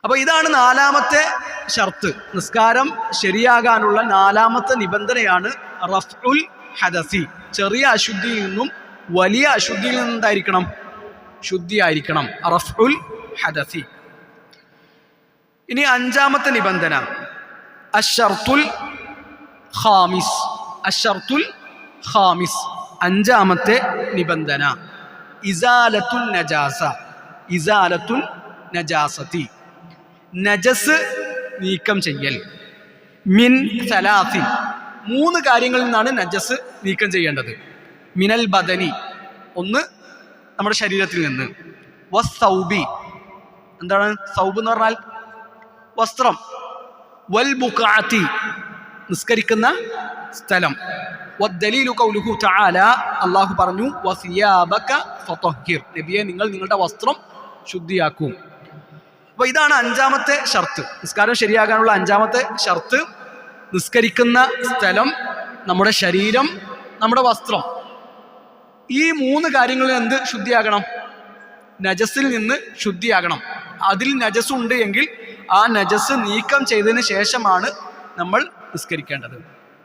അപ്പൊ ഇതാണ് നാലാമത്തെ ഷർത്ത്. നിസ്കാരം ശരിയാകാനുള്ള നാലാമത്തെ നിബന്ധനയാണ് റഫ്ഉൽ ഹദസി. ചെറിയ അശുദ്ധിയിൽ നിന്നും വലിയ അശുദ്ധിയിൽ നിന്നും എന്തായിരിക്കണം? ശുദ്ധിയായിരിക്കണം. റഫ്ഉൽ ഹദസി. ഇനി അഞ്ചാമത്തെ നിബന്ധന അശ്ശർത്തുൽ ഖാമിസ്. അശ്ശർത്തുൽ ഖാമിസ്, അഞ്ചാമത്തെ നിബന്ധന ഇസാലത്തുൻ നജാസ. ഇസാലത്തുൻ നജാസതി, നജസ് നീക്കം ചെയ്യൽ. മിൻ സലാസിൻ, മൂന്ന് കാര്യങ്ങളിൽ നിന്നാണ് നജസ് നീക്കം ചെയ്യേണ്ടത്. മിനൽ ബദനി, ഒന്ന് നമ്മുടെ ശരീരത്തിൽ നിന്ന്. വസ്സൗബി, എന്താണ് സൗബ് എന്ന് പറഞ്ഞാൽ? വസ്ത്രം. വൽ ബുഖഅതി, നിസ്കരിക്കുന്ന സ്ഥലം. വദ്ദലീലു ഖൗലുഹു തആല, അല്ലാഹു പറഞ്ഞു വസിയാബക ഫതഹിർ, നബിയെ നിങ്ങൾ നിങ്ങളുടെ വസ്ത്രം ശുദ്ധിയാക്കൂ. അപ്പൊ ഇതാണ് അഞ്ചാമത്തെ ഷർത്ത്. നിസ്കാരം ശരിയാകാനുള്ള അഞ്ചാമത്തെ ഷർത്ത് നിസ്കരിക്കുന്ന സ്ഥലം, നമ്മുടെ ശരീരം, നമ്മുടെ വസ്ത്രം. ഈ മൂന്ന് കാര്യങ്ങളിൽ എന്ത് ശുദ്ധിയാകണം? നജസിൽ നിന്ന് ശുദ്ധിയാകണം. അതിൽ നജസ് ഉണ്ട് എങ്കിൽ ആ നജസ് നീക്കം ചെയ്തതിന് ശേഷമാണ് നമ്മൾ നിസ്കരിക്കേണ്ടത്.